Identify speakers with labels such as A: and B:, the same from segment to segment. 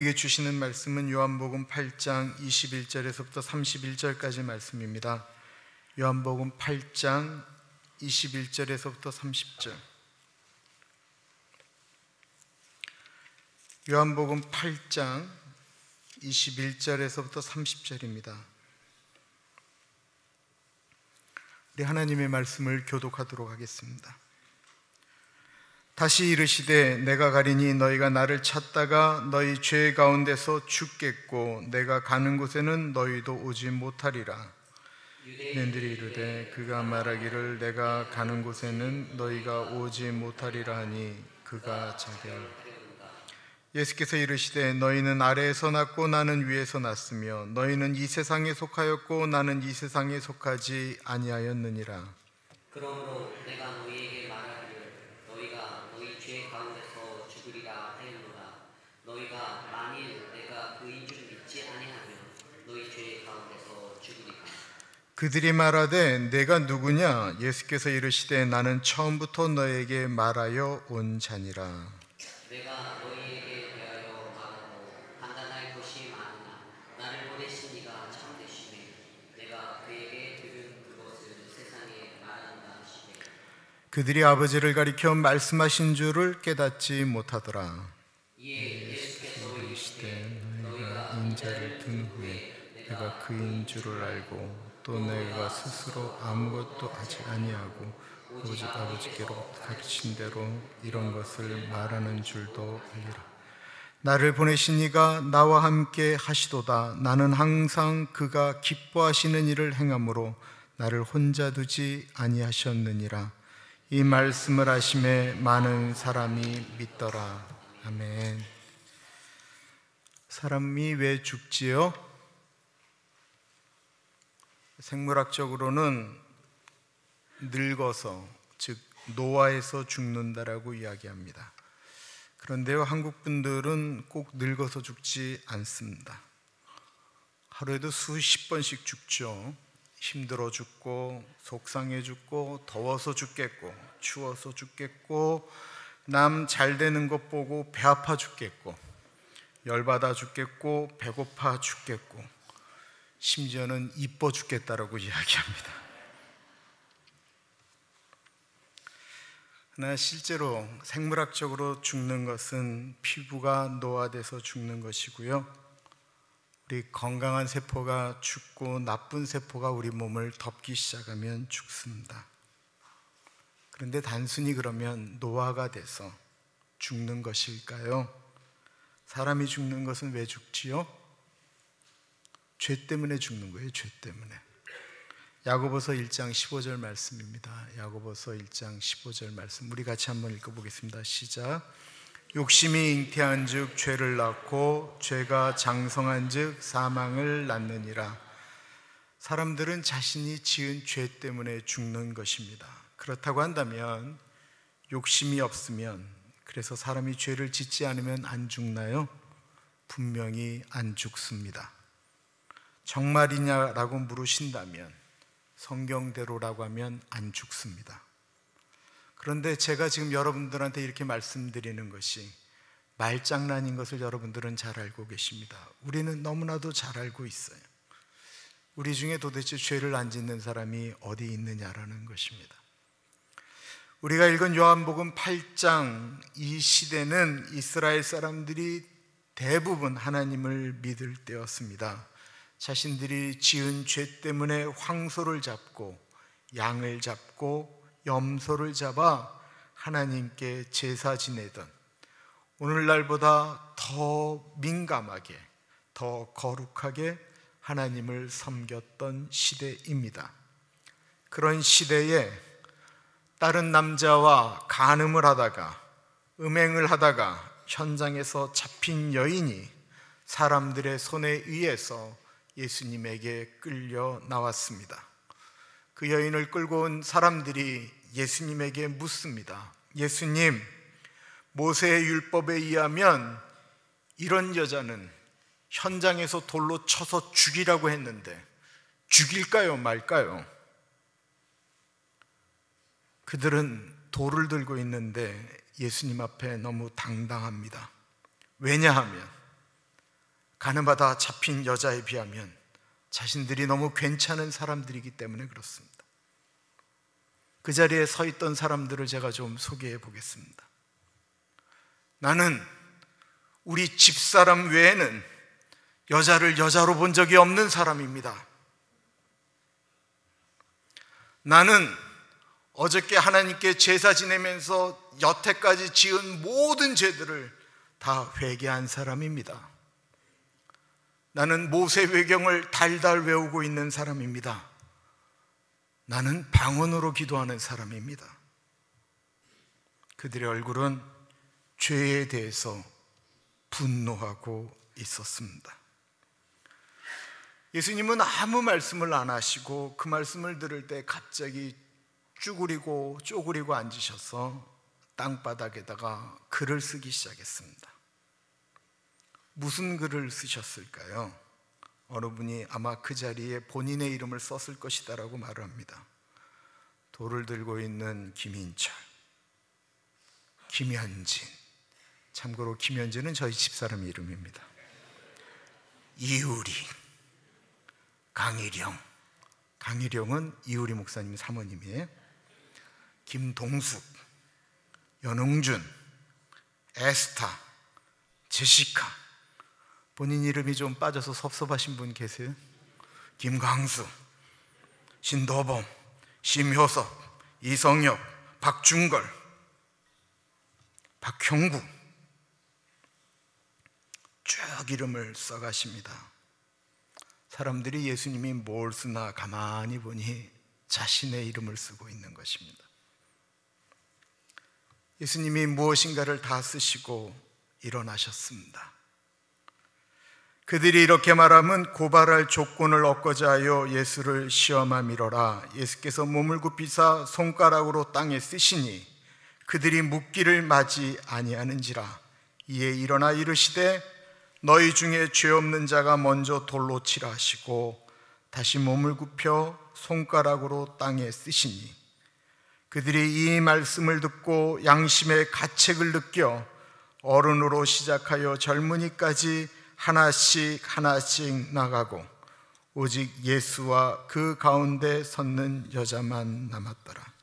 A: 우리에게 주시는 말씀은 요한복음 8장 21절에서부터 31절까지 말씀입니다. 요한복음 8장 21절에서부터 30절. 요한복음 8장 21절에서부터 30절입니다. 우리 하나님의 말씀을 교독하도록 하겠습니다. 다시 이르시되 내가 가리니 너희가 나를 찾다가 너희 죄 가운데서 죽겠고 내가 가는 곳에는 너희도 오지 못하리라. 유대인들이 이르되 그가 말하기를 내가 가는 곳에는 너희가 오지 못하리라 하니 그가 자기를. 예수께서 이르시되 너희는 아래에서 났고 나는 위에서 났으며 너희는 이 세상에 속하였고 나는 이 세상에 속하지 아니하였느니라.
B: 그러므로 내가 너희에게 말하기를 너희가 너희 죄 가운데서 죽으리라 하였노라. 너희가 만일 내가 그인 줄 믿지 아니하면 너희 죄 가운데서 죽으리라.
A: 그들이 말하되 내가 누구냐? 예수께서 이르시되 나는 처음부터 너에게 말하여 온 자니라.
B: 내가 너희에게 대하여 말하고 판단할 것이 많으나 나를 보내신 이가 참되시매 내가 그에게 들은 그것을 세상에 말한다 하시되
A: 그들이 아버지를 가리켜 말씀하신 줄을 깨닫지 못하더라.
B: 이에 예수께서
A: 이르시되 너희가 인자를 든 후에 내가 그인 줄을 알고 또 내가 스스로 아무것도 하지 아니하고 오직 아버지께로 가르친 대로 이런 것을 말하는 줄도 알리라. 나를 보내신 이가 나와 함께 하시도다. 나는 항상 그가 기뻐하시는 일을 행함으로 나를 혼자 두지 아니하셨느니라. 이 말씀을 하심에 많은 사람이 믿더라. 아멘. 사람이 왜 죽지요? 생물학적으로는 늙어서, 즉 노화해서 죽는다라고 이야기합니다. 그런데요, 한국 분들은 꼭 늙어서 죽지 않습니다. 하루에도 수십 번씩 죽죠. 힘들어 죽고, 속상해 죽고, 더워서 죽겠고, 추워서 죽겠고, 남 잘 되는 것 보고 배 아파 죽겠고, 열받아 죽겠고, 배고파 죽겠고, 심지어는 이뻐 죽겠다라고 이야기합니다. 그러나 실제로 생물학적으로 죽는 것은 피부가 노화돼서 죽는 것이고요, 우리 건강한 세포가 죽고 나쁜 세포가 우리 몸을 덮기 시작하면 죽습니다. 그런데 단순히 그러면 노화가 돼서 죽는 것일까요? 사람이 죽는 것은 왜 죽지요? 죄 때문에 죽는 거예요. 죄 때문에. 야고보서 1장 15절 말씀입니다. 야고보서 1장 15절 말씀 우리 같이 한번 읽어보겠습니다. 시작. 욕심이 잉태한 즉 죄를 낳고 죄가 장성한 즉 사망을 낳느니라. 사람들은 자신이 지은 죄 때문에 죽는 것입니다. 그렇다고 한다면 욕심이 없으면, 그래서 사람이 죄를 짓지 않으면 안 죽나요? 분명히 안 죽습니다. 정말이냐라고 물으신다면 성경대로라고 하면 안 죽습니다. 그런데 제가 지금 여러분들한테 이렇게 말씀드리는 것이 말장난인 것을 여러분들은 잘 알고 계십니다. 우리는 너무나도 잘 알고 있어요. 우리 중에 도대체 죄를 안 짓는 사람이 어디 있느냐라는 것입니다. 우리가 읽은 요한복음 8장, 이 시대는 이스라엘 사람들이 대부분 하나님을 믿을 때였습니다. 자신들이 지은 죄 때문에 황소를 잡고 양을 잡고 염소를 잡아 하나님께 제사 지내던, 오늘날보다 더 민감하게, 더 거룩하게 하나님을 섬겼던 시대입니다. 그런 시대에 다른 남자와 간음을 하다가, 음행을 하다가 현장에서 잡힌 여인이 사람들의 손에 의해서 예수님에게 끌려 나왔습니다. 그 여인을 끌고 온 사람들이 예수님에게 묻습니다. 예수님, 모세의 율법에 의하면 이런 여자는 현장에서 돌로 쳐서 죽이라고 했는데 죽일까요 말까요? 그들은 돌을 들고 있는데 예수님 앞에 너무 당당합니다. 왜냐하면 가늠하다 잡힌 여자에 비하면 자신들이 너무 괜찮은 사람들이기 때문에 그렇습니다. 그 자리에 서 있던 사람들을 제가 좀 소개해 보겠습니다. 나는 우리 집사람 외에는 여자를 여자로 본 적이 없는 사람입니다. 나는 어저께 하나님께 제사 지내면서 여태까지 지은 모든 죄들을 다 회개한 사람입니다. 나는 모세외경을 달달 외우고 있는 사람입니다. 나는 방언으로 기도하는 사람입니다. 그들의 얼굴은 죄에 대해서 분노하고 있었습니다. 예수님은 아무 말씀을 안 하시고 그 말씀을 들을 때 갑자기 쪼그리고 앉으셔서 땅바닥에다가 글을 쓰기 시작했습니다. 무슨 글을 쓰셨을까요? 어느 분이 아마 그 자리에 본인의 이름을 썼을 것이다 라고 말을 합니다. 돌을 들고 있는 김인철, 김현진, 참고로 김현진은 저희 집사람 이름입니다. 이우리, 강일영은 이우리 목사님 사모님이에요. 김동숙, 연웅준, 에스타, 제시카. 본인 이름이 좀 빠져서 섭섭하신 분 계세요? 김광수, 신도범, 심효섭, 이성엽, 박준걸, 박형구, 쭉 이름을 써가십니다. 사람들이 예수님이 뭘 쓰나 가만히 보니 자신의 이름을 쓰고 있는 것입니다. 예수님이 무엇인가를 다 쓰시고 일어나셨습니다. 그들이 이렇게 말하면 고발할 조건을 얻고자 하여 예수를 시험함이로라. 예수께서 몸을 굽히사 손가락으로 땅에 쓰시니 그들이 묻기를 마지 아니하는지라. 이에 일어나 이르시되 너희 중에 죄 없는 자가 먼저 돌로 치라 하시고 다시 몸을 굽혀 손가락으로 땅에 쓰시니 그들이 이 말씀을 듣고 양심의 가책을 느껴 어른으로 시작하여 젊은이까지 하나씩 나가고 오직 예수와 그 가운데 섰는 여자만 남았더라.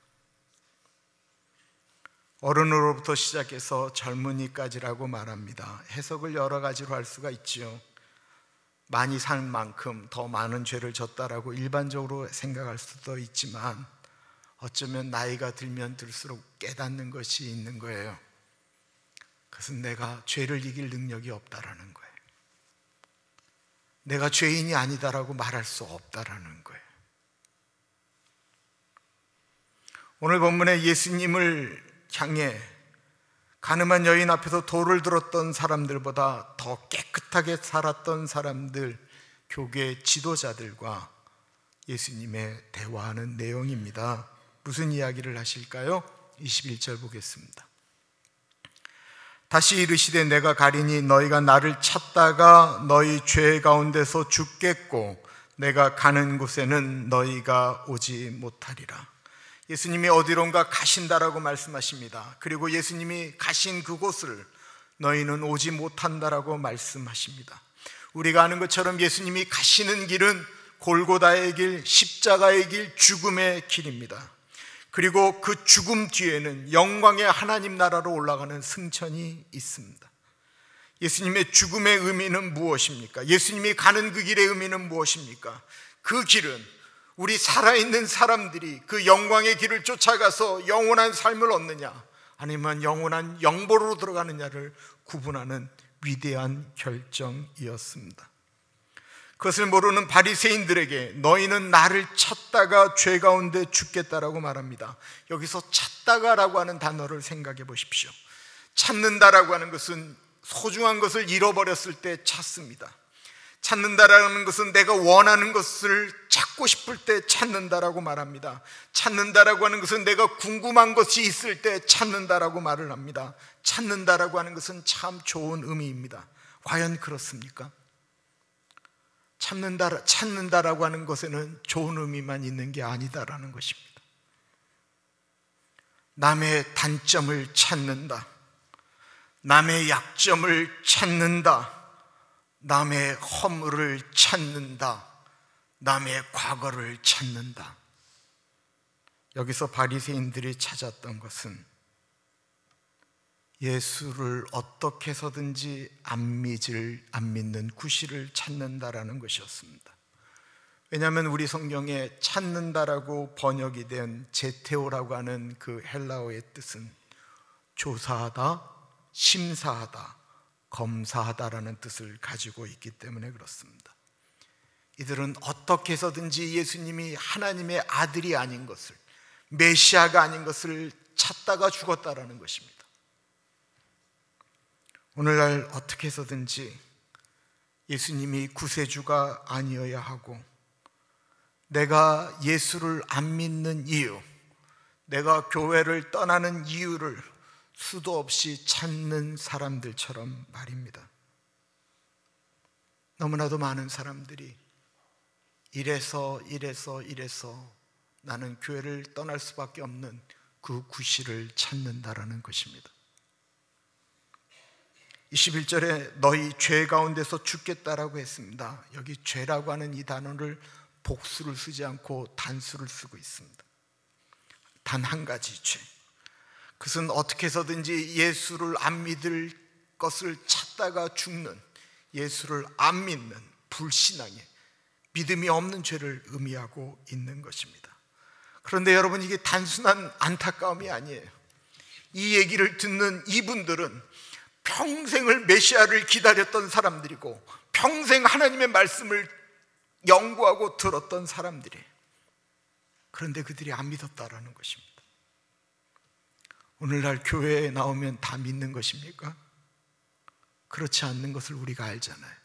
A: 어른으로부터 시작해서 젊은이까지라고 말합니다. 해석을 여러 가지로 할 수가 있지요. 많이 산 만큼 더 많은 죄를 졌다라고 일반적으로 생각할 수도 있지만 어쩌면 나이가 들면 들수록 깨닫는 것이 있는 거예요. 그것은 내가 죄를 이길 능력이 없다라는 거예요. 내가 죄인이 아니다라고 말할 수 없다라는 거예요. 오늘 본문에 예수님을 향해 가늠한 여인 앞에서 돌을 들었던 사람들보다 더 깨끗하게 살았던 사람들, 교계 지도자들과 예수님의 대화하는 내용입니다. 무슨 이야기를 하실까요? 21절 보겠습니다. 다시 이르시되 내가 가리니 너희가 나를 찾다가 너희 죄 가운데서 죽겠고 내가 가는 곳에는 너희가 오지 못하리라. 예수님이 어디론가 가신다라고 말씀하십니다. 그리고 예수님이 가신 그곳을 너희는 오지 못한다라고 말씀하십니다. 우리가 아는 것처럼 예수님이 가시는 길은 골고다의 길, 십자가의 길, 죽음의 길입니다. 그리고 그 죽음 뒤에는 영광의 하나님 나라로 올라가는 승천이 있습니다. 예수님의 죽음의 의미는 무엇입니까? 예수님이 가는 그 길의 의미는 무엇입니까? 그 길은 우리 살아있는 사람들이 그 영광의 길을 쫓아가서 영원한 삶을 얻느냐 아니면 영원한 영보로 들어가느냐를 구분하는 위대한 결정이었습니다. 그것을 모르는 바리새인들에게 너희는 나를 찾다가 죄 가운데 죽겠다라고 말합니다. 여기서 찾다가라고 하는 단어를 생각해 보십시오. 찾는다라고 하는 것은 소중한 것을 잃어버렸을 때 찾습니다. 찾는다라는 것은 내가 원하는 것을 찾고 싶을 때 찾는다라고 말합니다. 찾는다라고 하는 것은 내가 궁금한 것이 있을 때 찾는다라고 말을 합니다. 찾는다라고 하는 것은 참 좋은 의미입니다. 과연 그렇습니까? 찾는다라고 하는 것에는 좋은 의미만 있는 게 아니다라는 것입니다. 남의 단점을 찾는다, 남의 약점을 찾는다, 남의 허물을 찾는다. 남의 과거를 찾는다. 여기서 바리새인들이 찾았던 것은 예수를 어떻게 해서든지 안 믿는 구실을 찾는다라는 것이었습니다. 왜냐하면 우리 성경에 찾는다라고 번역이 된 제테오라고 하는 그 헬라어의 뜻은 조사하다, 심사하다, 검사하다라는 뜻을 가지고 있기 때문에 그렇습니다. 이들은 어떻게 해서든지 예수님이 하나님의 아들이 아닌 것을, 메시아가 아닌 것을 찾다가 죽었다라는 것입니다. 오늘날 어떻게 해서든지 예수님이 구세주가 아니어야 하고, 내가 예수를 안 믿는 이유, 내가 교회를 떠나는 이유를 수도 없이 찾는 사람들처럼 말입니다. 너무나도 많은 사람들이 이래서 나는 교회를 떠날 수밖에 없는 그 구실을 찾는다라는 것입니다. 21절에 너희 죄 가운데서 죽겠다라고 했습니다. 여기 죄라고 하는 이 단어를 복수를 쓰지 않고 단수를 쓰고 있습니다. 단 한 가지 죄. 그것은 어떻게 해서든지 예수를 안 믿을 것을 찾다가 죽는, 예수를 안 믿는 불신앙의, 믿음이 없는 죄를 의미하고 있는 것입니다. 그런데 여러분, 이게 단순한 안타까움이 아니에요. 이 얘기를 듣는 이분들은 평생을 메시아를 기다렸던 사람들이고, 평생 하나님의 말씀을 연구하고 들었던 사람들이에요. 그런데 그들이 안 믿었다라는 것입니다. 오늘날 교회에 나오면 다 믿는 것입니까? 그렇지 않는 것을 우리가 알잖아요.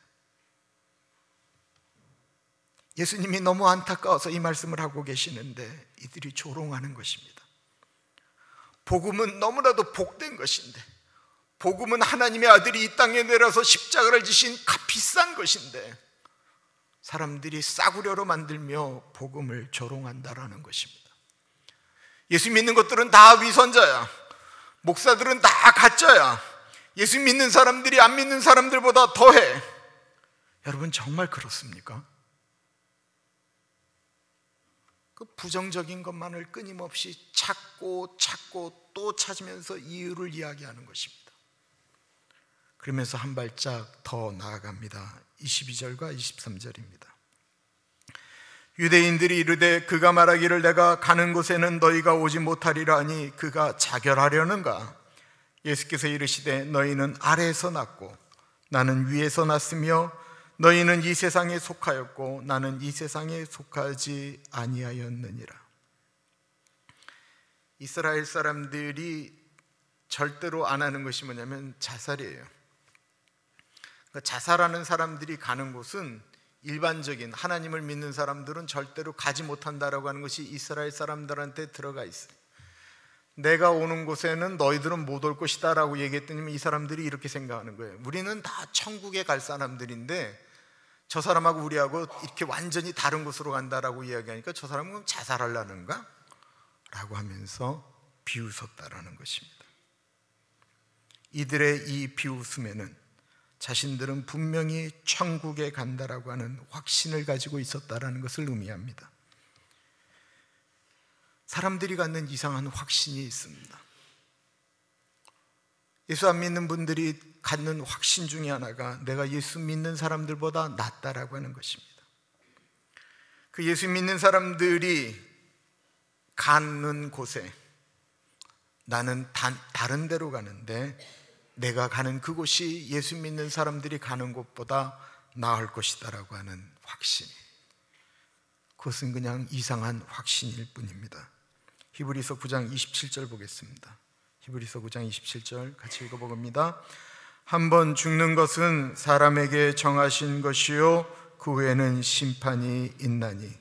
A: 예수님이 너무 안타까워서 이 말씀을 하고 계시는데 이들이 조롱하는 것입니다. 복음은 너무나도 복된 것인데, 복음은 하나님의 아들이 이 땅에 내려서 십자가를 지신 값비싼 것인데, 사람들이 싸구려로 만들며 복음을 조롱한다라는 것입니다. 예수 믿는 것들은 다 위선자야. 목사들은 다 가짜야. 예수 믿는 사람들이 안 믿는 사람들보다 더해. 여러분, 정말 그렇습니까? 그 부정적인 것만을 끊임없이 찾고 또 찾으면서 이유를 이야기하는 것입니다. 그러면서 한 발짝 더 나아갑니다. 22절과 23절입니다. 유대인들이 이르되 그가 말하기를 내가 가는 곳에는 너희가 오지 못하리라 하니 그가 자결하려는가? 예수께서 이르시되 너희는 아래에서 났고 나는 위에서 났으며 너희는 이 세상에 속하였고 나는 이 세상에 속하지 아니하였느니라. 이스라엘 사람들이 절대로 안 하는 것이 뭐냐면 자살이에요. 그러니까 자살하는 사람들이 가는 곳은 일반적인 하나님을 믿는 사람들은 절대로 가지 못한다라고 하는 것이 이스라엘 사람들한테 들어가 있어요. 내가 오는 곳에는 너희들은 못 올 것이다 라고 얘기했더니 이 사람들이 이렇게 생각하는 거예요. 우리는 다 천국에 갈 사람들인데 저 사람하고 우리하고 이렇게 완전히 다른 곳으로 간다라고 이야기하니까 저 사람은 그럼 자살하려는가? 라고 하면서 비웃었다라는 것입니다. 이들의 이 비웃음에는 자신들은 분명히 천국에 간다라고 하는 확신을 가지고 있었다라는 것을 의미합니다. 사람들이 갖는 이상한 확신이 있습니다. 예수 안 믿는 분들이 갖는 확신 중에 하나가 내가 예수 믿는 사람들보다 낫다라고 하는 것입니다. 그 예수 믿는 사람들이 가는 곳에 나는 다른 데로 가는데 내가 가는 그곳이 예수 믿는 사람들이 가는 곳보다 나을 것이다라고 하는 확신, 그것은 그냥 이상한 확신일 뿐입니다. 히브리서 9장 27절 보겠습니다. 히브리서 9장 27절 같이 읽어봅니다. 한번 죽는 것은 사람에게 정하신 것이요 그 후에는 심판이 있나니.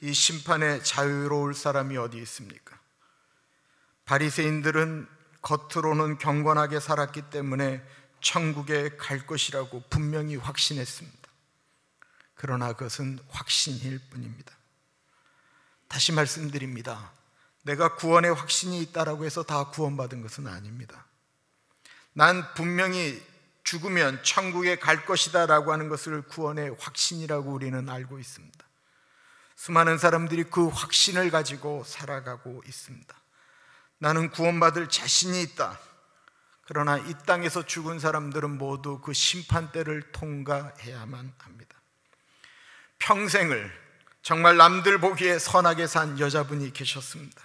A: 이 심판에 자유로울 사람이 어디 있습니까? 바리새인들은 겉으로는 경건하게 살았기 때문에 천국에 갈 것이라고 분명히 확신했습니다. 그러나 그것은 확신일 뿐입니다. 다시 말씀드립니다. 내가 구원의 확신이 있다라고 해서 다 구원받은 것은 아닙니다. 난 분명히 죽으면 천국에 갈 것이다 라고 하는 것을 구원의 확신이라고 우리는 알고 있습니다. 수많은 사람들이 그 확신을 가지고 살아가고 있습니다. 나는 구원받을 자신이 있다. 그러나 이 땅에서 죽은 사람들은 모두 그 심판대를 통과해야만 합니다. 평생을 정말 남들 보기에 선하게 산 여자분이 계셨습니다.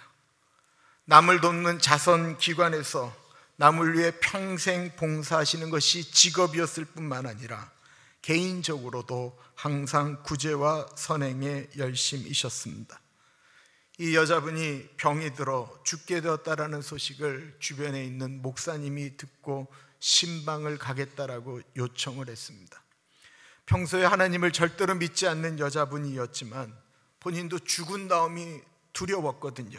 A: 남을 돕는 자선기관에서 남을 위해 평생 봉사하시는 것이 직업이었을 뿐만 아니라 개인적으로도 항상 구제와 선행에 열심이셨습니다. 이 여자분이 병이 들어 죽게 되었다라는 소식을 주변에 있는 목사님이 듣고 신방을 가겠다라고 요청을 했습니다. 평소에 하나님을 절대로 믿지 않는 여자분이었지만 본인도 죽은 다음이 두려웠거든요.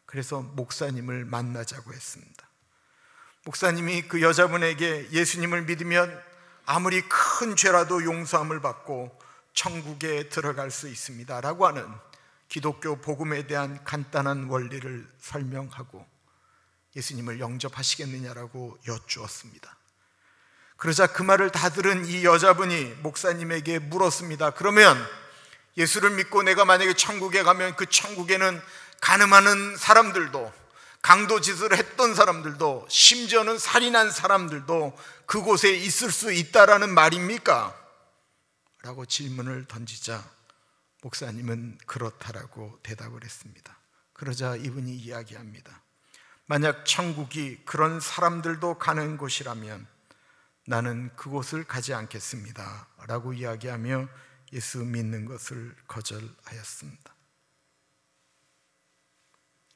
A: 그래서 목사님을 만나자고 했습니다. 목사님이 그 여자분에게 예수님을 믿으면 아무리 큰 죄라도 용서함을 받고 천국에 들어갈 수 있습니다 라고 하는 기독교 복음에 대한 간단한 원리를 설명하고 예수님을 영접하시겠느냐라고 여쭈었습니다. 그러자 그 말을 다 들은 이 여자분이 목사님에게 물었습니다. 그러면 예수를 믿고 내가 만약에 천국에 가면 그 천국에는 간음하는 사람들도, 강도짓을 했던 사람들도, 심지어는 살인한 사람들도 그곳에 있을 수 있다라는 말입니까? 라고 질문을 던지자 목사님은 그렇다라고 대답을 했습니다. 그러자 이분이 이야기합니다. 만약 천국이 그런 사람들도 가는 곳이라면 나는 그곳을 가지 않겠습니다 라고 이야기하며 예수 믿는 것을 거절하였습니다.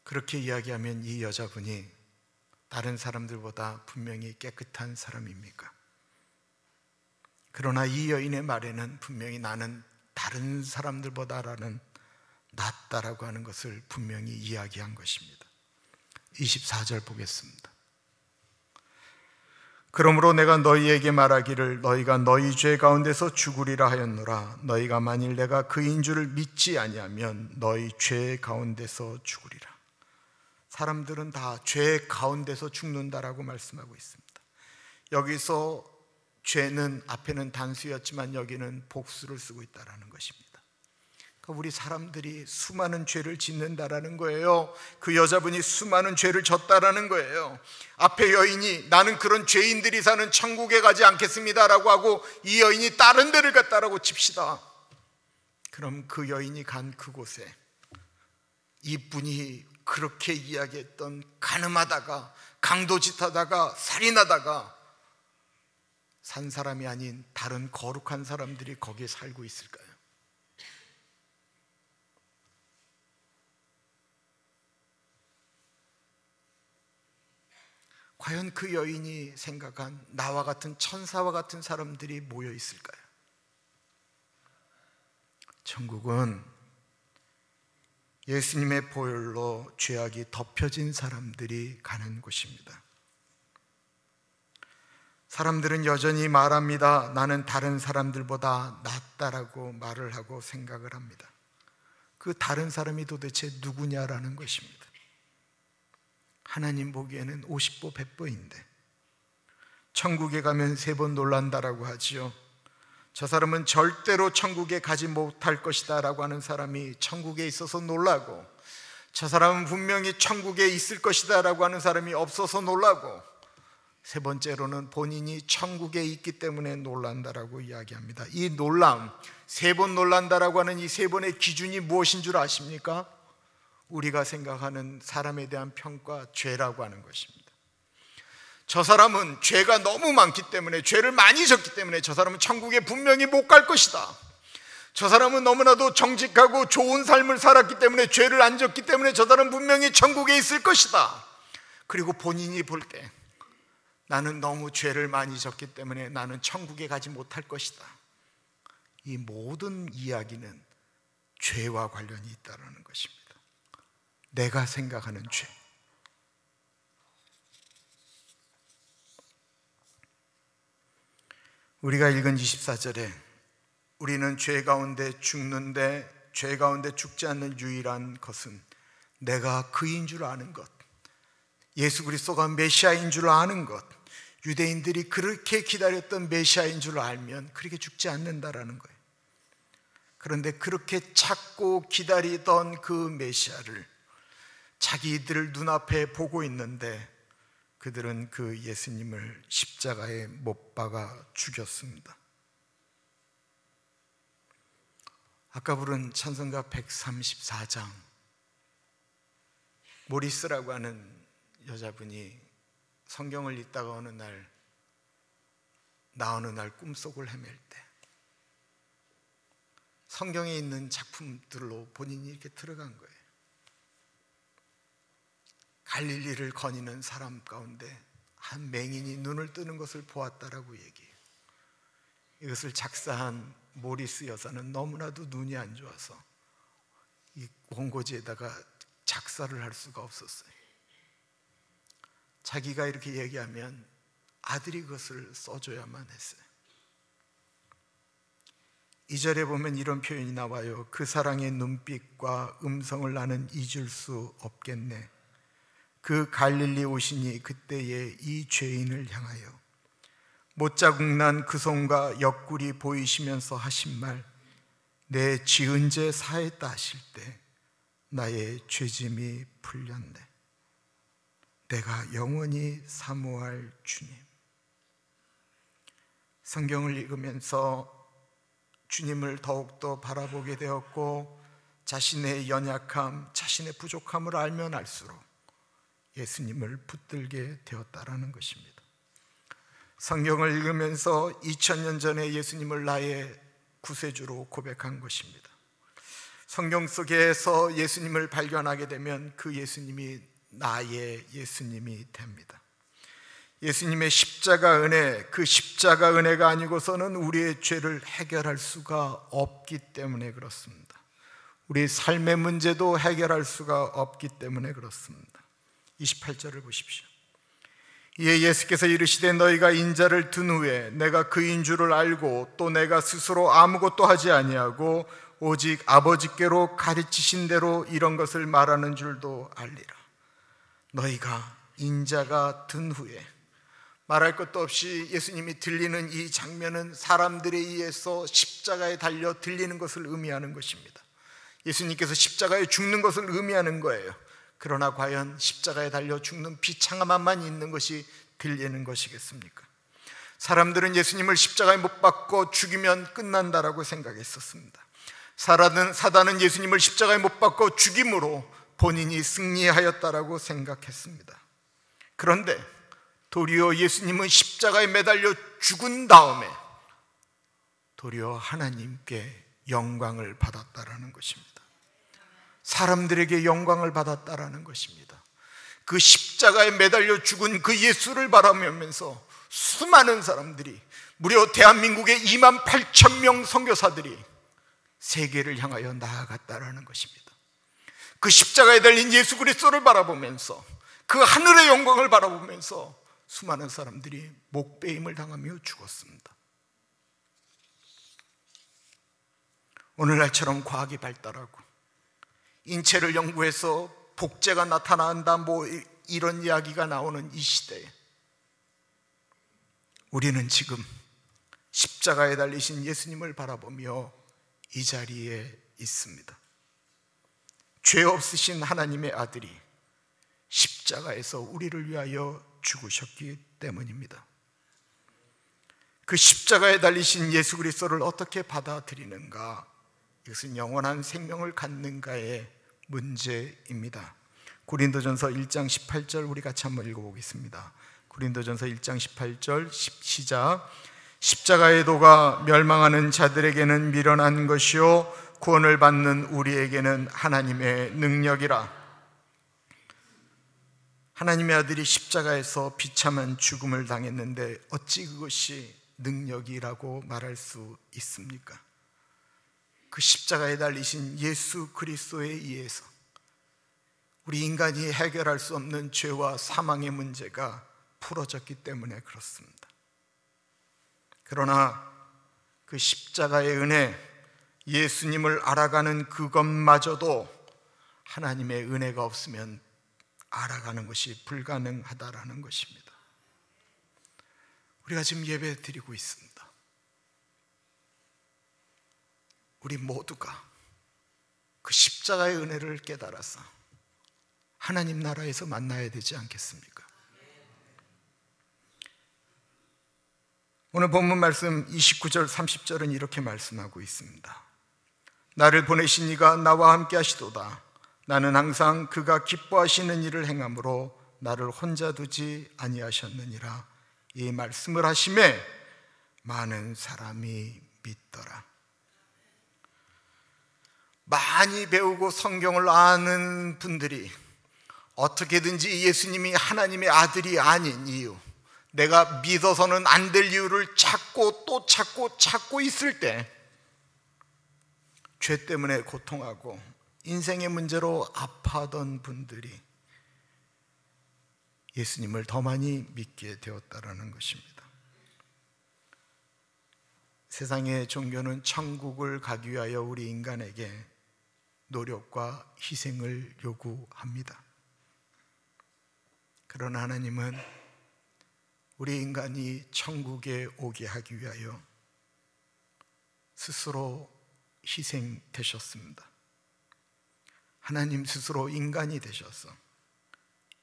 A: 그렇게 이야기하면 이 여자분이 다른 사람들보다 분명히 깨끗한 사람입니까? 그러나 이 여인의 말에는 분명히 나는 다른 사람들보다라는 낫다라고 하는 것을 분명히 이야기한 것입니다. 24절 보겠습니다. 그러므로 내가 너희에게 말하기를 너희가 너희 죄 가운데서 죽으리라 하였노라. 너희가 만일 내가 그인 줄을 믿지 아니하면 너희 죄 가운데서 죽으리라. 사람들은 다 죄 가운데서 죽는다라고 말씀하고 있습니다. 여기서 죄는 앞에는 단수였지만 여기는 복수를 쓰고 있다라는 것입니다. 그러니까 우리 사람들이 수많은 죄를 짓는다라는 거예요. 그 여자분이 수많은 죄를 졌다라는 거예요. 앞에 여인이 나는 그런 죄인들이 사는 천국에 가지 않겠습니다라고 하고 이 여인이 다른 데를 갔다라고 칩시다. 그럼 그 여인이 간 그곳에 이분이 그렇게 이야기했던 간음하다가 강도짓하다가 살인하다가 산 사람이 아닌 다른 거룩한 사람들이 거기에 살고 있을까요? 과연 그 여인이 생각한 나와 같은 천사와 같은 사람들이 모여 있을까요? 천국은 예수님의 보혈로 죄악이 덮여진 사람들이 가는 곳입니다. 사람들은 여전히 말합니다. 나는 다른 사람들보다 낫다라고 말을 하고 생각을 합니다. 그 다른 사람이 도대체 누구냐라는 것입니다. 하나님 보기에는 50보 100보인데 천국에 가면 3번 놀란다라고 하지요. 저 사람은 절대로 천국에 가지 못할 것이다 라고 하는 사람이 천국에 있어서 놀라고, 저 사람은 분명히 천국에 있을 것이다 라고 하는 사람이 없어서 놀라고, 3번째로는 본인이 천국에 있기 때문에 놀란다라고 이야기합니다. 이 놀람, 3번 놀란다라고 하는 이 3번의 기준이 무엇인 줄 아십니까? 우리가 생각하는 사람에 대한 평가, 죄라고 하는 것입니다. 저 사람은 죄가 너무 많기 때문에, 죄를 많이 졌기 때문에 저 사람은 천국에 분명히 못 갈 것이다. 저 사람은 너무나도 정직하고 좋은 삶을 살았기 때문에, 죄를 안 졌기 때문에 저 사람은 분명히 천국에 있을 것이다. 그리고 본인이 볼 때 나는 너무 죄를 많이 졌기 때문에 나는 천국에 가지 못할 것이다. 이 모든 이야기는 죄와 관련이 있다는 것입니다. 내가 생각하는 죄. 우리가 읽은 24절에 우리는 죄 가운데 죽는데 죄 가운데 죽지 않는 유일한 것은 내가 그인 줄 아는 것, 예수 그리스도가 메시아인 줄 아는 것, 유대인들이 그렇게 기다렸던 메시아인 줄 알면 그렇게 죽지 않는다라는 거예요. 그런데 그렇게 찾고 기다리던 그 메시아를 자기들 눈앞에 보고 있는데 그들은 그 예수님을 십자가에 못 박아 죽였습니다. 아까 부른 찬송가 134장, 모리스라고 하는 여자분이 성경을 읽다가 어느 날 꿈속을 헤맬 때 성경에 있는 작품들로 본인이 이렇게 들어간 거예요. 갈릴리를 거니는 사람 가운데 한 맹인이 눈을 뜨는 것을 보았다라고 얘기해요. 이것을 작사한 모리스 여사는 너무나도 눈이 안 좋아서 이 원고지에다가 작사를 할 수가 없었어요. 자기가 이렇게 얘기하면 아들이 그것을 써줘야만 했어요. 2절에 보면 이런 표현이 나와요. 그 사랑의 눈빛과 음성을 나는 잊을 수 없겠네. 그 갈릴리 오시니 그때에 이 죄인을 향하여 못자국 난 그 손과 옆구리 보이시면서 하신 말, 내 지은 죄 사했다 하실 때 나의 죄짐이 풀렸네. 내가 영원히 사모할 주님. 성경을 읽으면서 주님을 더욱더 바라보게 되었고 자신의 연약함, 자신의 부족함을 알면 알수록 예수님을 붙들게 되었다라는 것입니다. 성경을 읽으면서 2000년 전에 예수님을 나의 구세주로 고백한 것입니다. 성경 속에서 예수님을 발견하게 되면 그 예수님이 나의 예수님이 됩니다. 예수님의 십자가 은혜, 그 십자가 은혜가 아니고서는 우리의 죄를 해결할 수가 없기 때문에 그렇습니다. 우리 삶의 문제도 해결할 수가 없기 때문에 그렇습니다. 28절을 보십시오. 이에 예수께서 이르시되 너희가 인자를 든 후에 내가 그인 줄을 알고 또 내가 스스로 아무것도 하지 아니하고 오직 아버지께로 가르치신 대로 이런 것을 말하는 줄도 알리라. 너희가 인자가 든 후에, 말할 것도 없이 예수님이 들리는 이 장면은 사람들에 의해서 십자가에 달려 들리는 것을 의미하는 것입니다. 예수님께서 십자가에 죽는 것을 의미하는 거예요. 그러나 과연 십자가에 달려 죽는 비참함만 있는 것이 들리는 것이겠습니까? 사람들은 예수님을 십자가에 못 박고 죽이면 끝난다라고 생각했었습니다. 사단은 예수님을 십자가에 못 박고 죽임으로 본인이 승리하였다라고 생각했습니다. 그런데 도리어 예수님은 십자가에 매달려 죽은 다음에 도리어 하나님께 영광을 받았다라는 것입니다. 사람들에게 영광을 받았다라는 것입니다. 그 십자가에 매달려 죽은 그 예수를 바라보면서 수많은 사람들이, 무려 대한민국의 28,000명 선교사들이 세계를 향하여 나아갔다라는 것입니다. 그 십자가에 달린 예수 그리스도를 바라보면서, 그 하늘의 영광을 바라보면서 수많은 사람들이 목베임을 당하며 죽었습니다. 오늘날처럼 과학이 발달하고 인체를 연구해서 복제가 나타난다 이런 이야기가 나오는 이 시대에 우리는 지금 십자가에 달리신 예수님을 바라보며 이 자리에 있습니다. 죄 없으신 하나님의 아들이 십자가에서 우리를 위하여 죽으셨기 때문입니다. 그 십자가에 달리신 예수 그리스도를 어떻게 받아들이는가? 이것은 영원한 생명을 갖는가의 문제입니다. 고린도전서 1장 18절 우리 같이 한번 읽어보겠습니다. 고린도전서 1장 18절 시작. 십자가의 도가 멸망하는 자들에게는 미련한 것이요 구원을 받는 우리에게는 하나님의 능력이라. 하나님의 아들이 십자가에서 비참한 죽음을 당했는데 어찌 그것이 능력이라고 말할 수 있습니까? 그 십자가에 달리신 예수 그리스도에 의해서 우리 인간이 해결할 수 없는 죄와 사망의 문제가 풀어졌기 때문에 그렇습니다. 그러나 그 십자가의 은혜, 예수님을 알아가는 그것마저도 하나님의 은혜가 없으면 알아가는 것이 불가능하다라는 것입니다. 우리가 지금 예배 드리고 있습니다. 우리 모두가 그 십자가의 은혜를 깨달아서 하나님 나라에서 만나야 되지 않겠습니까? 오늘 본문 말씀 29절 30절은 이렇게 말씀하고 있습니다. 나를 보내신 이가 나와 함께 하시도다. 나는 항상 그가 기뻐하시는 일을 행함으로 나를 혼자 두지 아니하셨느니라. 이 말씀을 하심에 많은 사람이 믿더라. 많이 배우고 성경을 아는 분들이 어떻게든지 예수님이 하나님의 아들이 아닌 이유, 내가 믿어서는 안 될 이유를 찾고 또 찾고 있을 때 죄 때문에 고통하고 인생의 문제로 아파하던 분들이 예수님을 더 많이 믿게 되었다라는 것입니다. 세상의 종교는 천국을 가기 위하여 우리 인간에게 노력과 희생을 요구합니다. 그러나 하나님은 우리 인간이 천국에 오게 하기 위하여 스스로 희생되셨습니다. 하나님 스스로 인간이 되셔서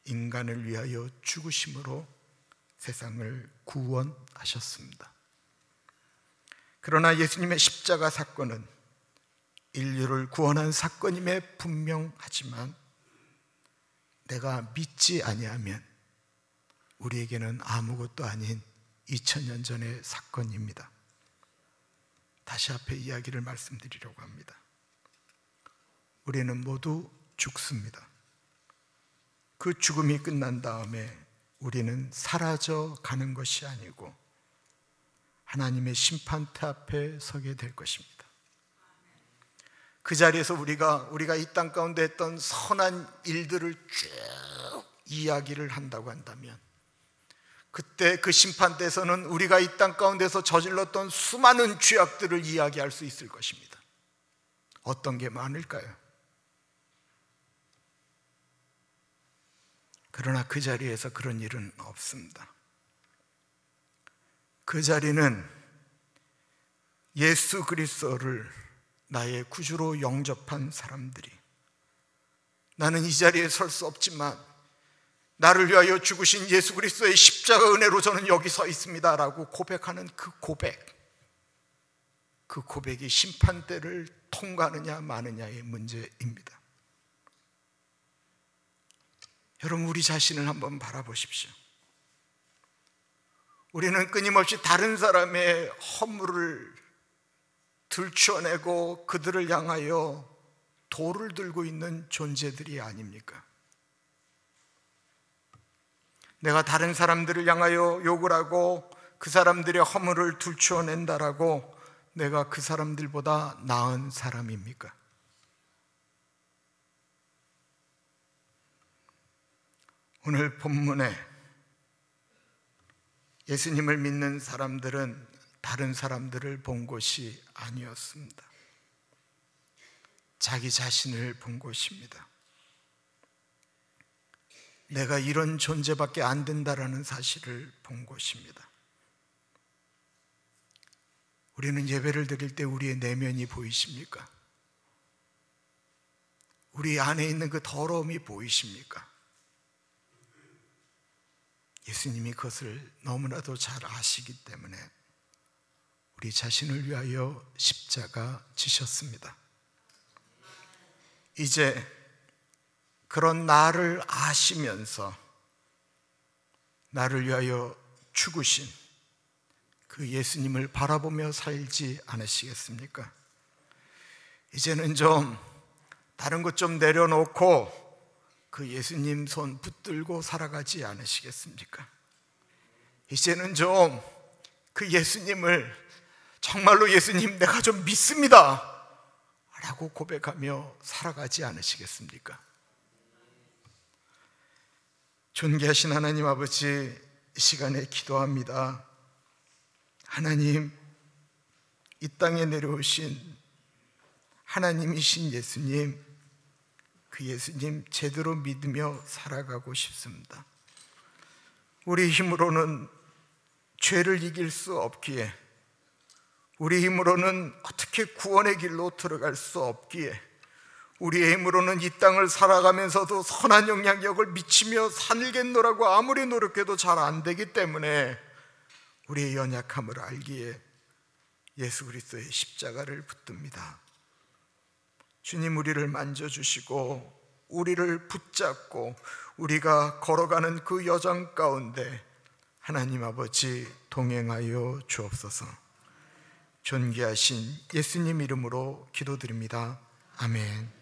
A: 인간을 위하여 죽으심으로 세상을 구원하셨습니다. 그러나 예수님의 십자가 사건은 인류를 구원한 사건임에 분명하지만 내가 믿지 아니하면 우리에게는 아무것도 아닌 2000년 전의 사건입니다. 다시 앞에 이야기를 말씀드리려고 합니다. 우리는 모두 죽습니다. 그 죽음이 끝난 다음에 우리는 사라져 가는 것이 아니고 하나님의 심판대 앞에 서게 될 것입니다. 그 자리에서 우리가 이 땅 가운데 했던 선한 일들을 쭉 이야기를 한다고 한다면 그때 그 심판대에서는 우리가 이 땅 가운데서 저질렀던 수많은 죄악들을 이야기할 수 있을 것입니다. 어떤 게 많을까요? 그러나 그 자리에서 그런 일은 없습니다. 그 자리는 예수 그리스도를 나의 구주로 영접한 사람들이 나는 이 자리에 설 수 없지만 나를 위하여 죽으신 예수 그리스도의 십자가 은혜로 저는 여기 서 있습니다 라고 고백하는 그 고백이 심판대를 통과하느냐 마느냐의 문제입니다. 여러분, 우리 자신을 한번 바라보십시오. 우리는 끊임없이 다른 사람의 허물을 들춰내고 그들을 향하여 돌을 들고 있는 존재들이 아닙니까? 내가 다른 사람들을 향하여 욕을 하고 그 사람들의 허물을 들춰낸다라고 내가 그 사람들보다 나은 사람입니까? 오늘 본문에 예수님을 믿는 사람들은 다른 사람들을 본 것이 아니었습니다. 자기 자신을 본 것입니다. 내가 이런 존재밖에 안 된다라는 사실을 본 것입니다. 우리는 예배를 드릴 때 우리의 내면이 보이십니까? 우리 안에 있는 그 더러움이 보이십니까? 예수님이 그것을 너무나도 잘 아시기 때문에 우리 자신을 위하여 십자가 지셨습니다. 이제 그런 나를 아시면서 나를 위하여 죽으신 그 예수님을 바라보며 살지 않으시겠습니까? 이제는 좀 다른 것 좀 내려놓고 그 예수님 손 붙들고 살아가지 않으시겠습니까? 이제는 좀 그 예수님을 정말로 예수님 내가 좀 믿습니다 라고 고백하며 살아가지 않으시겠습니까? 존귀하신 하나님 아버지, 이 시간에 기도합니다. 하나님, 이 땅에 내려오신 하나님이신 예수님, 그 예수님 제대로 믿으며 살아가고 싶습니다. 우리 힘으로는 죄를 이길 수 없기에, 우리 힘으로는 어떻게 구원의 길로 들어갈 수 없기에, 우리의 힘으로는 이 땅을 살아가면서도 선한 영향력을 미치며 살겠노라고 아무리 노력해도 잘 안 되기 때문에 우리의 연약함을 알기에 예수 그리스도의 십자가를 붙듭니다. 주님, 우리를 만져주시고 우리를 붙잡고 우리가 걸어가는 그 여정 가운데 하나님 아버지 동행하여 주옵소서. 존귀하신 예수님 이름으로 기도드립니다. 아멘.